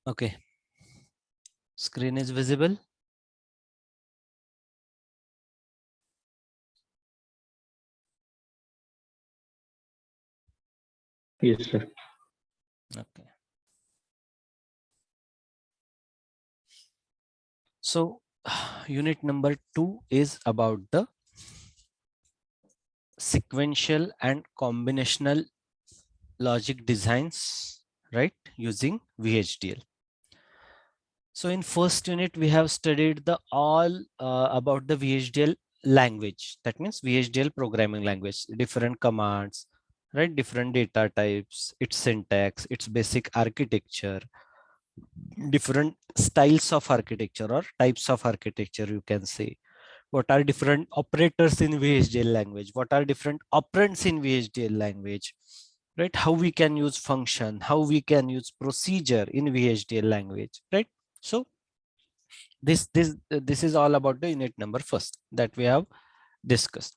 Okay, screen is visible. Yes, sir. Okay. So unit number 2 is about the sequential and combinational logic designs, right, using VHDL. So in first unit, we have studied the all about the VHDL language. That means VHDL programming language, different commands, right? Different data types, its syntax, its basic architecture, different styles of architecture or types of architecture, you can say. What are different operators in VHDL language? What are different operands in VHDL language? Right? How we can use function, how we can use procedure in VHDL language, right? So this is all about the unit number first that we have discussed.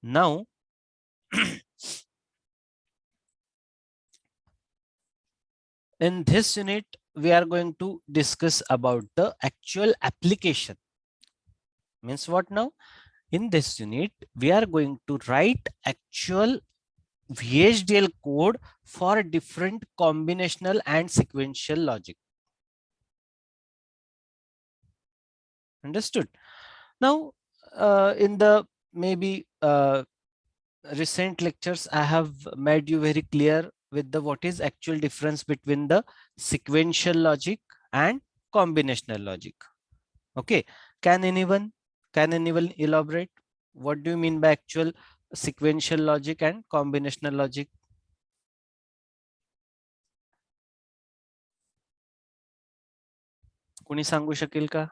Now in this unit we are going to discuss about the actual application. Means what? Now in this unit we are going to write actual VHDL code for different combinational and sequential logic. Understood? Now in the maybe recent lectures I have made you very clear with the what is actual difference between the sequential logic and combinational logic. Okay, can anyone elaborate what do you mean by actual sequential logic and combinational logic? कोणी सांगू शकेल का?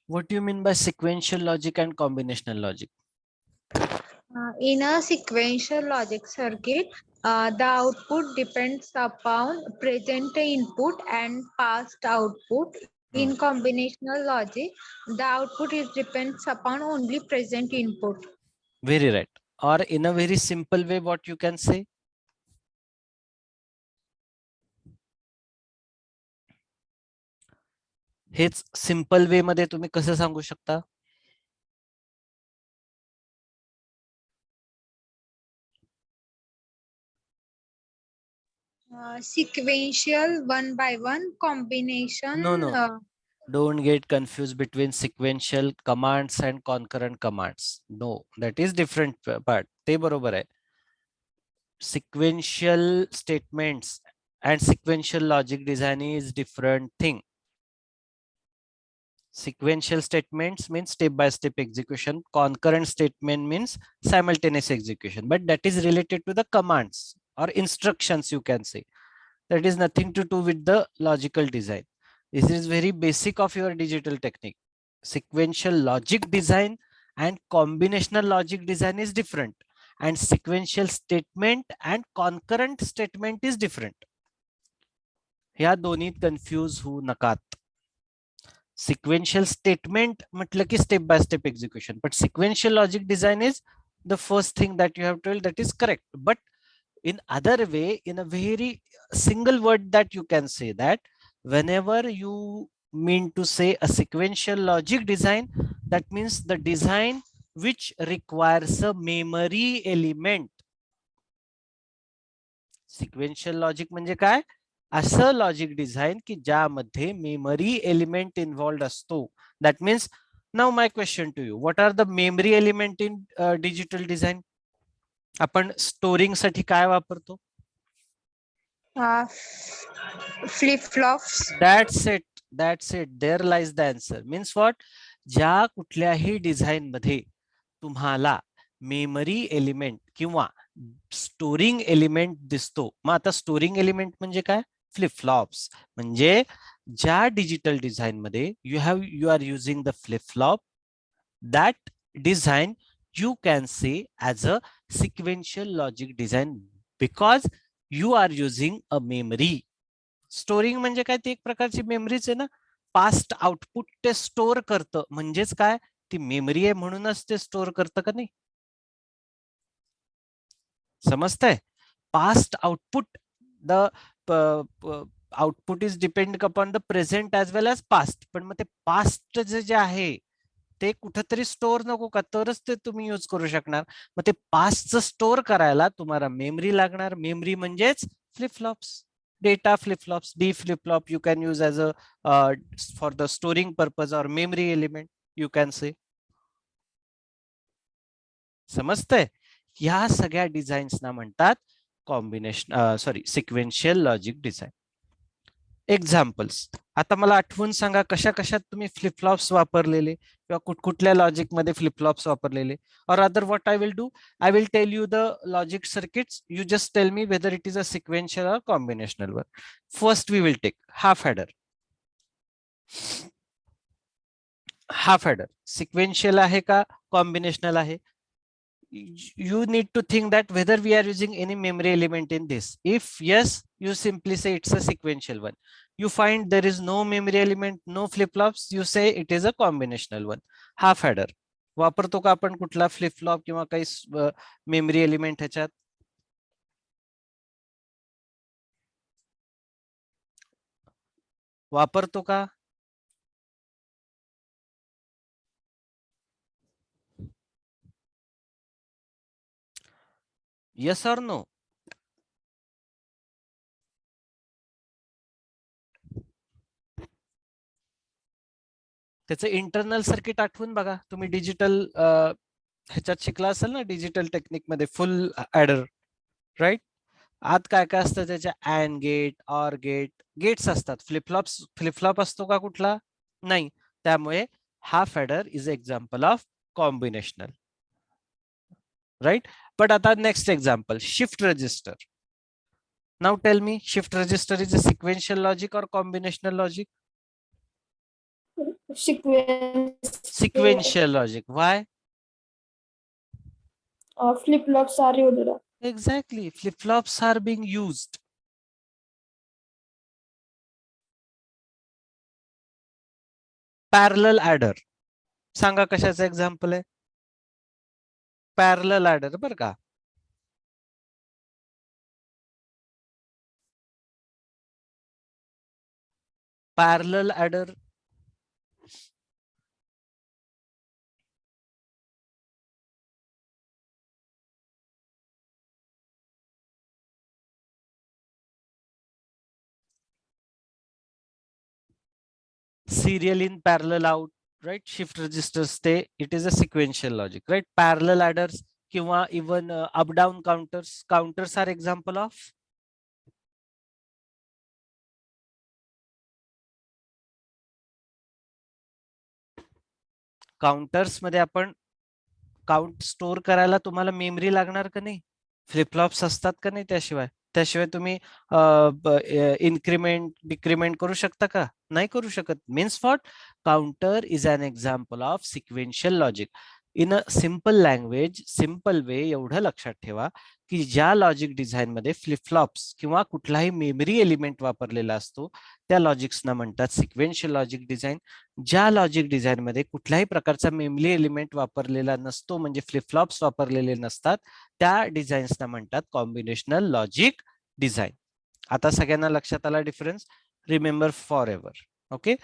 What do you mean by sequential logic and combinational logic? In a sequential logic circuit, the output depends upon present input and past output. In combinational logic, the output is depends upon only present input. Very right. Or in a very simple way, what you can say? H simple way मध्ये तुम्ही कसं सांगू शकता? Sequential one by one combination. No. Don't get confused between sequential commands and concurrent commands. No, that is different part. ते बरोबर आहे. Sequential statements and sequential logic design is different thing. Sequential statements means step-by-step execution. Concurrent statement means simultaneous execution. But that is related to the commands or instructions, you can say. That is nothing to do with the logical design. This is very basic of your digital technique. Sequential logic design and combinational logic design is different. And sequential statement and concurrent statement is different. ह्या दोन्हीत confuse होऊ नकात. Sequential statement म्हटलं की step by step execution, but sequential logic design is the first thing that you have told, that is correct. But in other way, in a very single word, that you can say that whenever you mean to say a sequential logic design, that means the design which requires a memory element. Sequential logic म्हणजे काय? असं logic design की ज्यामध्ये memory element involved असतो. That means now my question to you, what are the memory element in digital design? आपण storing साठी काय वापरतो? Flip-flops. That's it. There lies the answer. Means what? ज्या कुठल्याही डिझाइन मध्ये तुम्हाला मेमरी एलिमेंट किंवा स्टोरिंग एलिमेंट दिसतो. मग आता स्टोरिंग एलिमेंट म्हणजे काय? Flip flops. म्हणजे ज्या डिजिटल डिझाइन मध्ये you are using the flip flop, that design you can say as a sequential logic design because you are using a memory. Storing म्हणजे काय? ते एक प्रकारची मेमरीच आहे ना. पास्ट आउटपुट ते स्टोर करतं. म्हणजेच काय? ती मेमरी आहे म्हणूनच ते स्टोअर करतं का नाही? समजतंय? Past output, the output is depend upon the present as well as past. पण मग ते पास्ट जे आहे ते कुठेतरी स्टोअर नको का, तरच ते तुम्ही यूज करू शकणार. मग ते पास्टचं स्टोअर करायला तुम्हाला मेमरी लागणार. मेमरी म्हणजेच flip flops, data flip flops. D flip flop you can use as a for the storing purpose or memory element you can say. समजतंय? ह्या सगळ्या डिझाईन्सना म्हणतात combination sequential logic design. Examples. आता मला आठवून सांगा कशा कशात तुम्ही फ्लिपफ्लॉप्स वापरलेले किंवा कुठल्या लॉजिक मध्ये फ्लिपफ्लॉप्स वापरलेले. Or other what I will do, I will tell you the logic circuits, you just tell me whether it is a sequential or combinational one. First we will take half adder. Half adder sequential आहे का combinational आहे? You need to think that whether we are using any memory element in this. If yes, you simply say it's a sequential one. You find there is no memory element, no flip-flops, you say it is a combinational one. Half adder वापरतो का आपण कुठला flip flop किंवा काही memory element ह्याच्यात? वापरतो का? Yes or no? त्याचं इंटरनल सर्किट आठवून बघा. तुम्ही डिजिटल ह्याच्यात शिकला असेल ना, डिजिटल टेक्निक मध्ये फुल ऍडर, राईट? आत काय काय असतं त्याच्या? And gate, or gate, gates असतात. फ्लिपफ्लॉप असतो का कुठला? नाही. त्यामुळे half adder is example of combinational, right? But आता next example, shift register. Now tell me, shift register is a sequential logic or combinational logic? Sequential logic. Why? Flip-flops are used. Exactly. Flip-flops are being used. Parallel adder. सांगा कशाचं example आहे? Parallel adder बरं का. Parallel adder serial in, parallel out, right? Shift registers stay, it is a sequential logic, right? Parallel adders किंवा even up down counters. Counters are example of counters मध्ये आपण count store करायला तुम्हाला memory लागणार का नाही? फ्लिपफ्लॉप्स असतात का नाही? त्याशिवाय तुम्ही इन्क्रीमेंट डिक्रीमेंट करू शकता का? नाही करू शकत. Means what? Counter is an example of sequential logic. In a simple language, simple way एवढं लक्षात ठेवा की ज्या लॉजिक डिझाईन मध्ये फ्लिपफ्लॉप्स किंवा कुठलाही मेमरी एलिमेंट वापरलेला असतो त्या लॉजिक्सना म्हणतात सिक्वेन्शियल लॉजिक डिझाईन. ज्या लॉजिक डिझाईन मध्ये कुठल्याही प्रकारचा मेमरी एलिमेंट वापरलेला नसतो, म्हणजे फ्लिपफ्लॉप्स वापरलेले नसतात, त्या डिझाईन्सना म्हणतात कॉम्बिनेशनल लॉजिक डिझाईन. आता सगळ्यांना लक्षात आला difference? Remember for ever. Okay.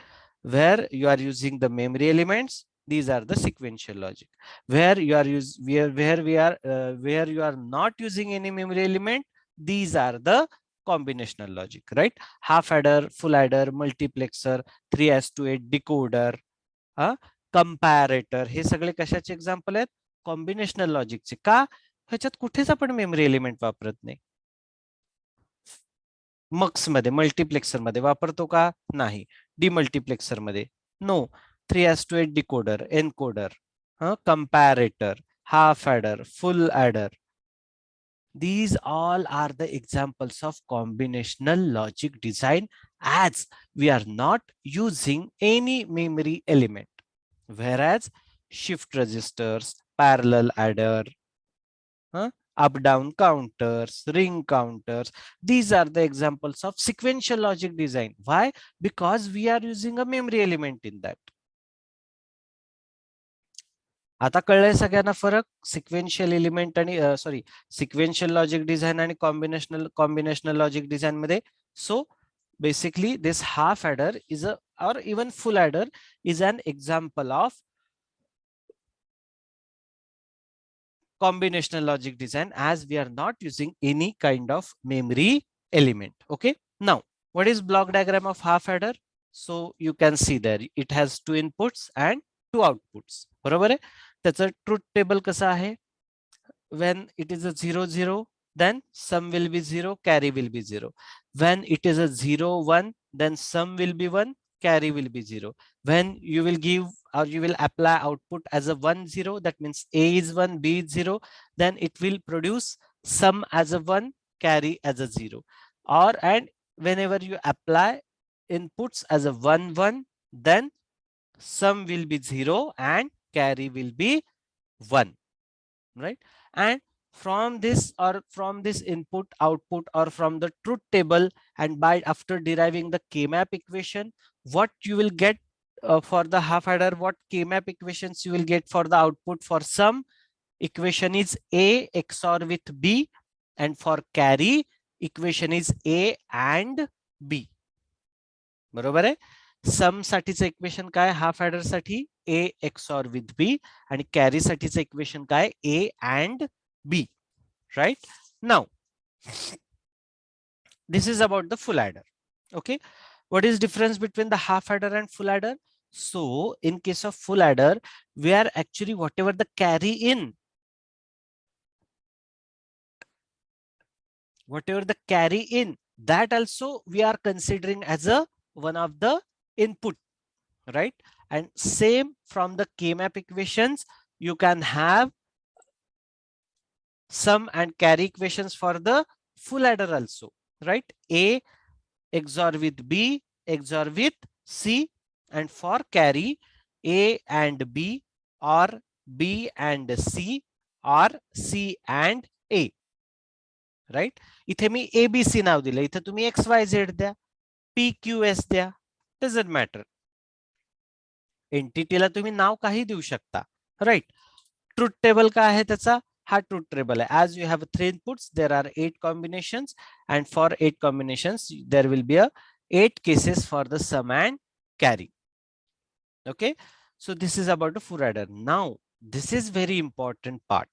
Where you are using the memory elements, these are the sequential logic. Where you are not using any memory element, these are the combinational logic, right? Half adder, full adder, multiplexer, 3:8 decoder, comparator, हे सगळे कशाचे example आहेत? Combinational लॉजिकचे. का? ह्याच्यात कुठेच आपण memory element वापरत नाही. मक्स मध्ये, मल्टिप्लेक्सर मध्ये वापरतो का? नाही. डिमल्टिप्लेक्सर मध्ये no. 3:8 decoder, encoder, comparator, half adder, full adder. These all are the examples of combinational logic design, as we are not using any memory element. Whereas shift registers, parallel adder, up down counters, ring counters, these are the examples of sequential logic design. Why? Because we are using a memory element in that. आता कळलंय सगळ्यांना फरक sequential element आणि sorry sequential logic design आणि combinational logic design मध्ये. सो basically this half adder is a or even full adder is an example of combinational logic design, as we are not using any kind of memory element. Okay, now what is block diagram of half adder? So you can see there it has two inputs and two outputs. बरोबर आहे. त्याचं truth table कसं आहे? When it is a 0 0, then sum will be 0, carry will be 0. When it is a 0 1, then sum will be 1, carry will be 0. When you will give or you will apply output as a 1 0, that means A is 1, B is 0, then it will produce sum as a 1, carry as a 0. Or and whenever you apply inputs as a 1 1, then sum will be 0 and carry will be 1, right? And from this or from this input output or from the truth table, and by after deriving the K-map equation, what you will get for the half adder, what K-map equations you will get for the output for sum equation is A XOR with B, and for carry equation is A and B. बरोबर आहे. सम साठीचं equation काय half adder साठी A XOR with B, आणि carry साठीचं equation काय A and B, right? Now this is about the full adder. Okay, what is difference between the half adder and full adder? So in case of full adder, we are actually whatever the carry in, whatever the carry in, that also we are considering as a one of the input, right? And same from the K-map equations, you can have sum and carry equations for the full adder also, right? A XOR with B XOR with C, and for carry A and B or B and C or C and A, right? इथे मी ABC नाव दिलं, इथे तुम्ही XYZ द्या, PQS द्या, doesn't matter. एंटिटीला तुम्ही नाव काही देऊ शकता, राइट? ट्रूथ टेबल काय आहे त्याचा? हा ट्रूथ टेबल आहे. As you have 3 inputs, there are 8 combinations, and for 8 combinations there will be a 8 cases for the sum and carry. Okay, so this is about the full adder. Now this is very important part.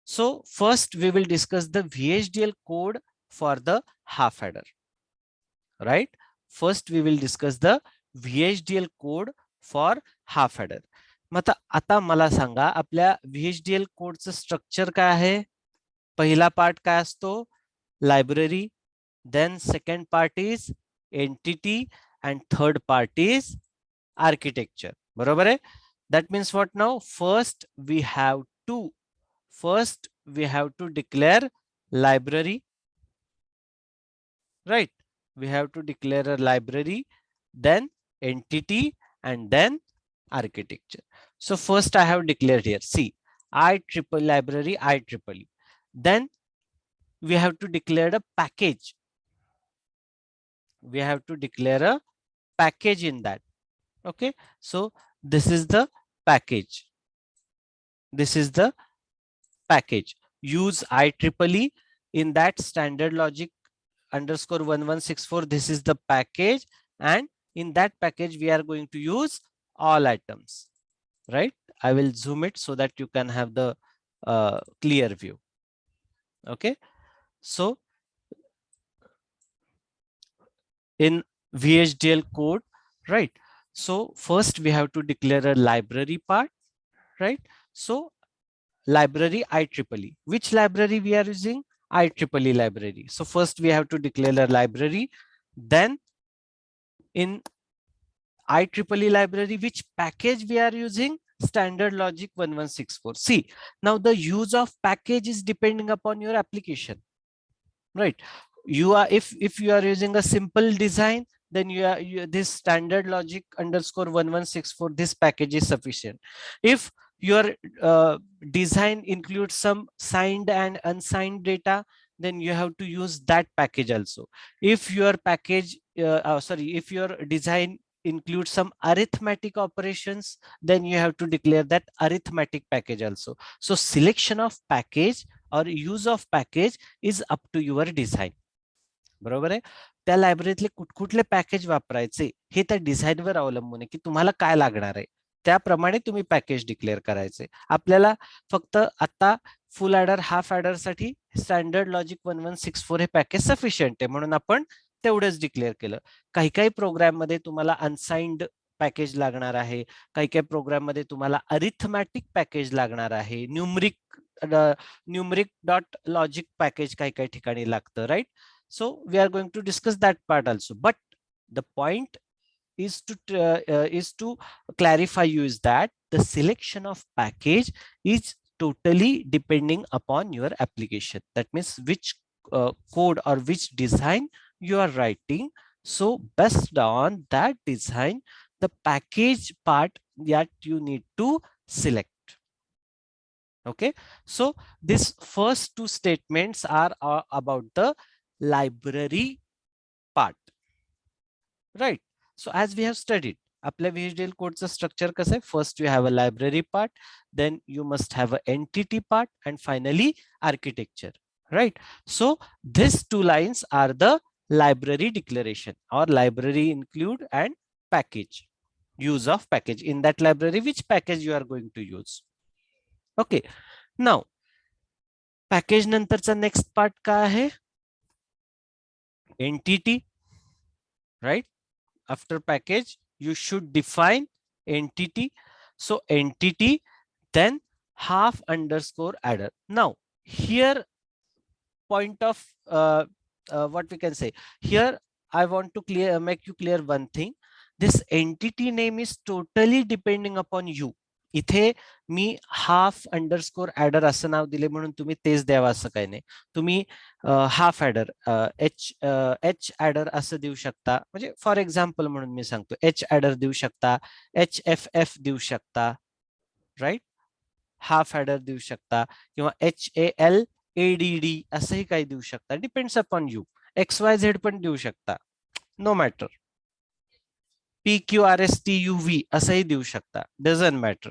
So first we will discuss the VHDL code for the half adder, right? First we will discuss the VHDL code for half adder. मग आता मला सांगा आपल्या VHDL कोडचं structure काय आहे? पहिला part काय असतो? Library, then second part is entity, and third part is architecture. बरोबर आहे? That means what now? First we have to declare library, right? We have to declare a library, then entity, and then architecture. So first I have declared here, see, IEEE library, IEEE. Then we have to declare a package. We have to declare a package in that. Okay, so this is the package. This is the package. Use IEEE in that standard logic underscore 1164. This is the package, and in that package we are going to use all items, right? I will zoom it so that you can have the clear view. Okay, so in VHDL code, right? So first we have to declare a library part, right? So library IEEE. Which library we are using? IEEE library. So first we have to declare a library. Then in IEEE library, which package we are using? Standard logic 1164. See, now the use of package is depending upon your application, right? You are if you are using a simple design, then this standard logic underscore 1164, this package is sufficient. If your design includes some signed and unsigned data, then you have to use that package also. If your package if your design include some arithmetic operations, then you have to declare that arithmetic package also. So selection of package or use of package is up to your design. बरोबर आहे. त्या लायब्ररीतले कुठले package वापरायचे हे त्या डिझाईनवर अवलंबून आहे की तुम्हाला काय लागणार आहे, त्याप्रमाणे तुम्ही पॅकेज डिक्लेअर करायचे. आपल्याला फक्त आता फुल ऍडर हाफ ऍडर साठी स्टँडर्ड लॉजिक 1164 हे पॅकेज सफिशियंट आहे म्हणून आपण तेवढंच डिक्लेअर केलं. काही काही प्रोग्राम मध्ये तुम्हाला अनसाइन्ड पॅकेज लागणार आहे, काही काही प्रोग्राम मध्ये तुम्हाला अरिथमॅटिक पॅकेज लागणार आहे, न्यूमरिक डॉट लॉजिक पॅकेज काही काही ठिकाणी लागतं, right. So we are going to discuss that part also, but the point is to clarify you is that the selection of package is totally depending upon your application. That means which code or which design you are writing. So based on that design, the package part that you need to select. Okay, so these first two statements are about the library part, right? So as we have studied, आपल्या VHDL कोडचं structure कसं आहे, first you have a library part, then you must have a entity part and finally architecture, right. So this two lines are the library declaration or library include and package, use of package. In that library, which package you are going to use. Okay, now package नंतरचा next part काय आहे, entity, right? After package you should define entity. So entity, then half underscore adder. Now here point of what we can say here, I want to make you clear one thing. This entity name is totally depending upon you. इथे मी half underscore adder असं नाव दिले म्हणून तुम्ही तेच द्यावं असं काही नाही. तुम्ही हाफ ऍडर एच ऍडर असं देऊ शकता, म्हणजे फॉर एक्झाम्पल म्हणून मी सांगतो एच ऍडर देऊ शकता, HFF देऊ शकता, राईट. हाफ ऍडर देऊ शकता किंवा HALADD असंही काही देऊ शकता, डिपेंड्स अपॉन यू. XYZ पण देऊ शकता, नो मॅटर. PQRSTUV असंही देऊ शकता, doesn't matter,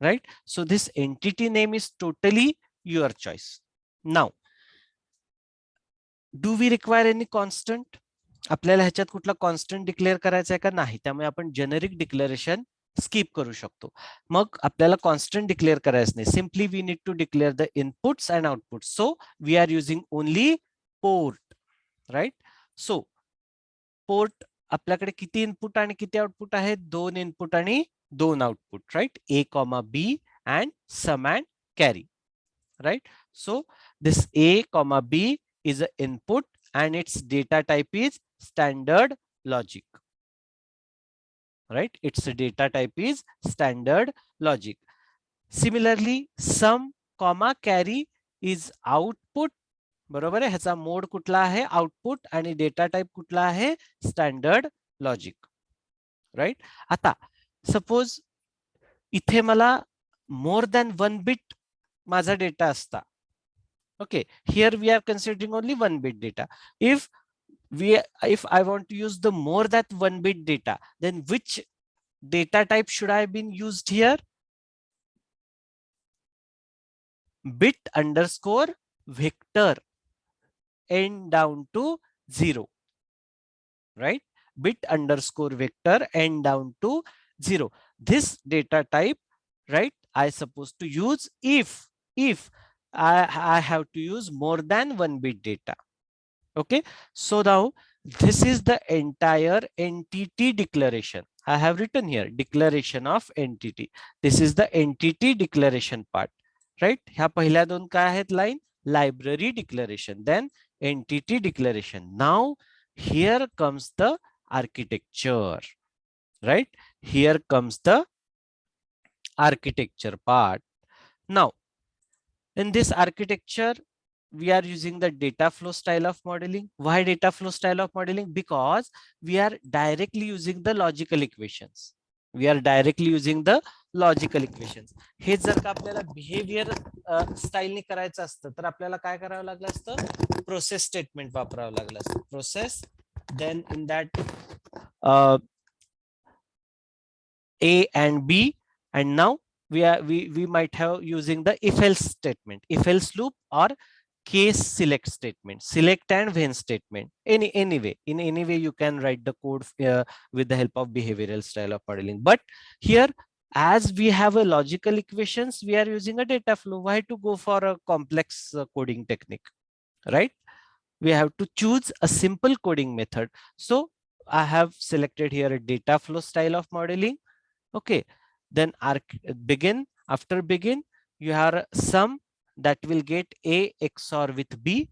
right? So this entity name is totally your choice. Now do we require any constant? आपल्याला ह्याच्यात कुठला कॉन्स्टंट डिक्लेअर करायचा आहे का नाही, त्यामुळे आपण जेनेरिक डिक्लेरेशन स्किप करू शकतो. मग आपल्याला कॉन्स्टंट डिक्लेअर करायचं नाही, simply we need to declare the inputs and output. So we are using only port, right. So port आपल्याकडे किती इनपुट आणि किती आउटपुट आहेत, 2 इनपुट आणि 2 output, right. A, B and sum and carry, right? So this A, B is an input and its data type is standard logic, right? Its data type is standard logic. Similarly, sum, carry is output. बरोबर आहे, ह्याचा mode कुठला आहे, output, आणि data type कुठला आहे, standard logic, right. आता suppose इथे मला मोर दॅन 1 बिट माझा डेटा असता. Okay, here we are considering only 1 bit data. if I want to use the more than 1 bit data, then which data type should I have been used here? Bit underscore vector n down to 0, right? Bit underscore vector n down to 0. This data type, right, I supposed to use if I have to use more than 1 bit data. Okay, so now this is the entire entity declaration. I have written here declaration of entity. This is the entity declaration part, right? ह्या पहिल्या दोन काय आहेत line, library declaration, then entity declaration. Now here comes the architecture, right? Here comes the architecture part. Now in this architecture, we are using the data flow style of modeling. Why data flow style of modeling? Because we are directly using the logical equations. We are directly using the logical equations. हे जर का आपल्याला behaviour स्टाईलने करायचं असतं तर आपल्याला काय करावं लागलं असतं, प्रोसेस स्टेटमेंट वापरावं लागलं असतं. Process, then in that A and B, and now we might have using the if else statement, if else loop, or case select statement, select and when statement. Anyway, in any way you can write the code with the help of behavioral style of modeling. But here, as we have a logical equations, we are using a data flow. Why to go for a complex coding technique, right? We have to choose a simple coding method. So I have selected here a data flow style of modeling. Okay, then begin, after begin you have sum that will get A XOR with B.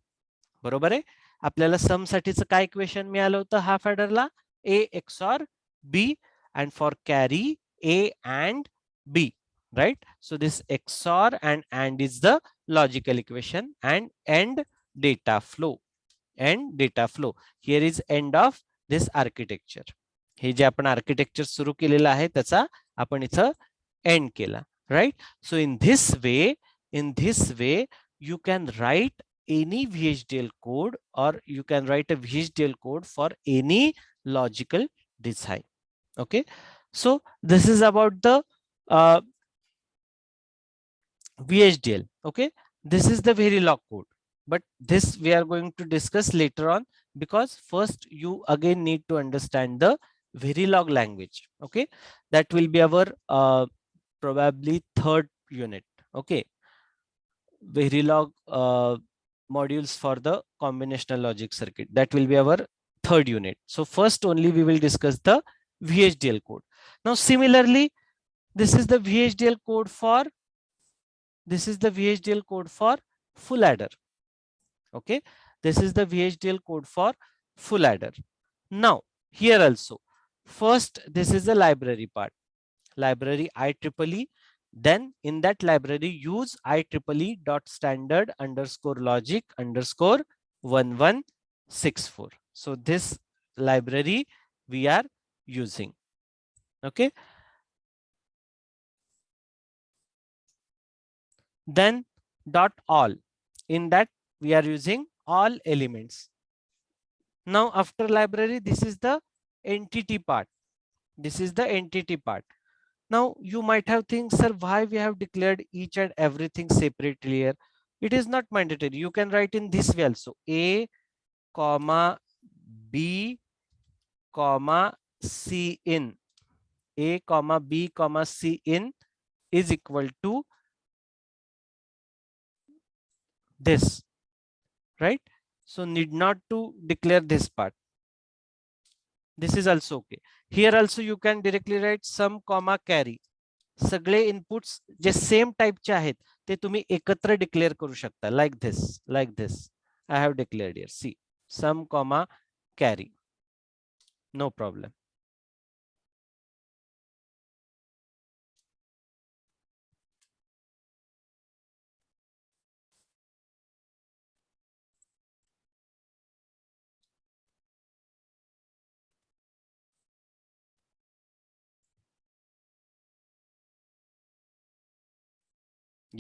बरोबर आहे. आपल्याला सम साठीचं काय equation मिळालं होतं half ॲडरला? A XOR B, and for carry A and B, right? So this XOR and is the logical equation, and end data flow, end data flow. Here is end of this architecture. हे जे आपण architecture सुरू केलेलं आहे त्याचा आपण इथं end केला, right? So in this way you can write any VHDL code, or you can write a VHDL code for any logical design. Okay, so this is about the VHDL. Okay, this is the Verilog code, but this we are going to discuss later on, because first you again need to understand the Verilog language. Okay, that will be our probably third unit. Okay, Verilog modules for the combinational logic circuit, that will be our third unit. So first only we will discuss the VHDL code. Now similarly, this is the VHDL code for full adder. Okay, this is the VHDL code for full adder. Now here also, first this is the library part, library IEEE. Then in that library use IEEE.standard_logic_1164. So this library we are using. Okay, then .all, in that we are using all elements. Now after library, this is the entity part. This is the entity part. Now you might have think, sir, why we have declared each and everything separately here? It is not mandatory. You can write in this way also. A comma B comma C in. A comma B comma C in is equal to this, right? So need not to declare this part. This is also okay. Here also you can directly write sum comma carry. सगळे inputs जे same टाइपचे आहेत ते तुम्ही एकत्र declare करू शकता, like this I have declared here. C sum comma carry, no problem.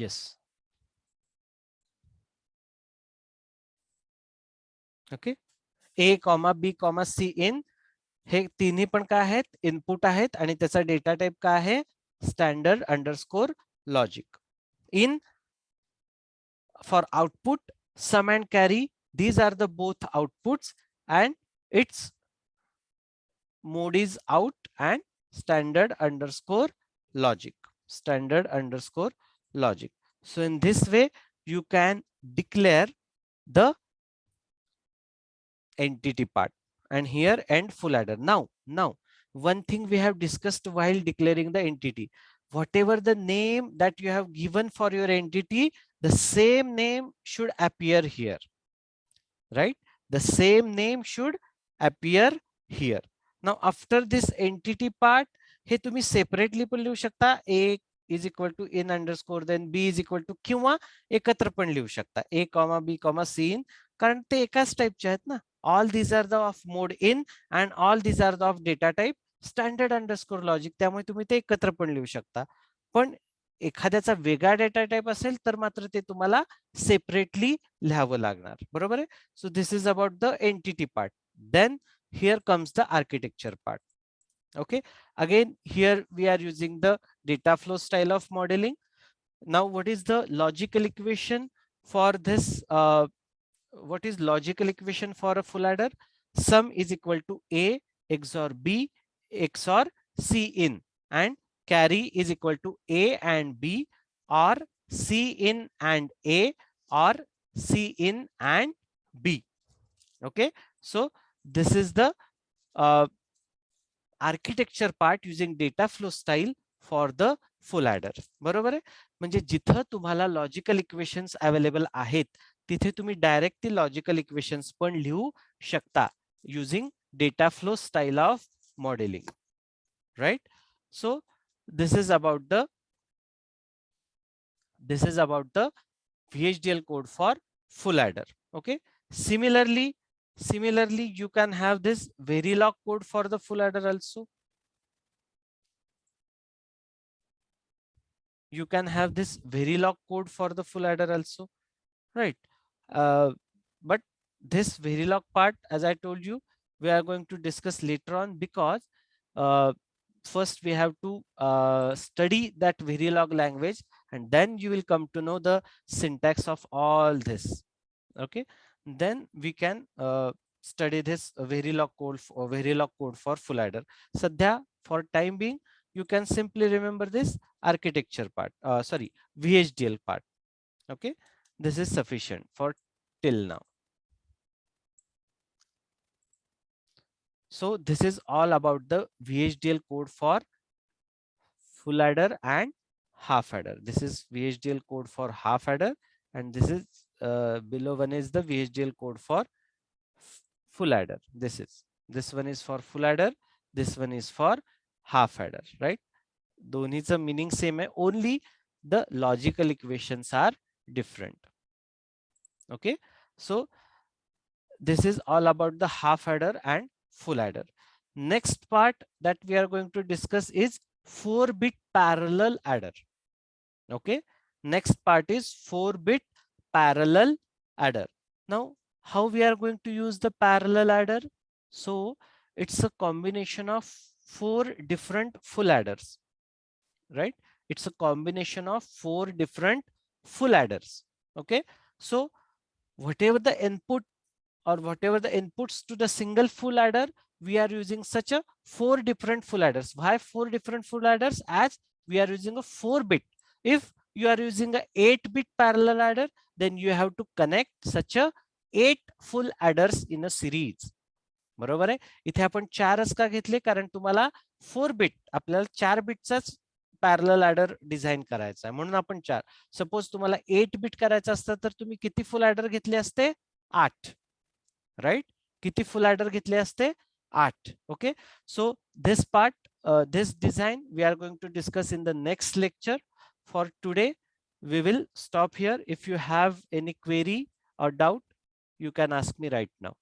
Yes, okay. A comma B comma C in हे तिन्ही पण काय आहेत, इनपुट आहेत, आणि त्याचा डेटा टाइप काय आहे, standard underscore logic. In for output, sum and carry, these are the both outputs, and its mode is out and standard underscore logic, standard underscore logic. So in this way you can declare the entity part, and here end full adder. Now one thing we have discussed while declaring the entity, whatever the name that you have given for your entity, the same name should appear here, right? The same name should appear here. Now after this entity part, हे तुम्ही separately पण लिहू शकता. A is equal to in underscore then B is equal to, किंवा एकत्र पण लिहू शकता A comma B comma C in, कारण ते एकाच टाइपचे आहेत ना. All these are the of mode in and all these are the of data type standard underscore logic, त्यामुळे तुम्ही ते एकत्र पण लिहू शकता. पण एखाद्याचा वेगळा डेटा टाइप असेल तर मात्र ते तुम्हाला सेपरेटली लिहावं लागणार, बरोबर आहे. So this is about the entity part. Then here comes the architecture part. Okay, again here we are using the data flow style of modeling. Now what is the logical equation for this? What is logical equation for a full adder? Sum is equal to A XOR B XOR C in, and carry is equal to A and B, or C in and A, or C in and B. Okay, so this is the architecture part using data flow style for the full adder. बरोबर आहे. म्हणजे जिथं तुम्हाला logical equations available आहेत तिथे तुम्ही direct ती logical equations पण लिहू शकता using data flow style of modelling. Right. So this is about the VHDL code for full adder. Okay, similarly you can have this Verilog code for the full adder also. You can have this Verilog code for the full adder also, right? But this Verilog part, as I told you, we are going to discuss later on, because first we have to study that Verilog language, and then you will come to know the syntax of all this. Okay, then we can study this Verilog code for full adder. Sadhya, for time being, you can simply remember this architecture part, sorry, VHDL part. Okay, this is sufficient for till now. So this is all about the VHDL code for full adder and half adder. This is VHDL code for half adder, and this is below one is the VHDL code for full adder. This one is for full adder, this one is for half adder, right? दोन्हीचं meaning same आहे, only the logical equations are different. Okay, so this is all about the half adder and full adder. Next part that we are going to discuss is 4-bit parallel adder. Okay, next part is 4-bit parallel adder. Now how we are going to use the parallel adder? So it's a combination of 4 different full adders, right? It's a combination of 4 different full adders. Okay, so whatever the input or whatever the inputs to the single full adder, we are using such a 4 different full adders. Why 4 different full adders? As we are using a 4-bit. If you are using a 8-bit parallel adder, then you have to connect such a 8 full adders in a series. बरोबर आहे. इथे आपण 4च का घेतले? कारण तुम्हाला 4-bit आपल्याला 4 बिटचाच parallel adder design करायचा आहे, म्हणून आपण 4. सपोज तुम्हाला 8-bit करायचं असतं तर तुम्ही किती फुल ॲडर घेतले असते? 8. राइट. किती फुल ॲडर घेतले असते? 8. Okay, so this part, this design we are going to discuss in the next lecture. For today we will stop here. If you have any query or doubt, you can ask me right now.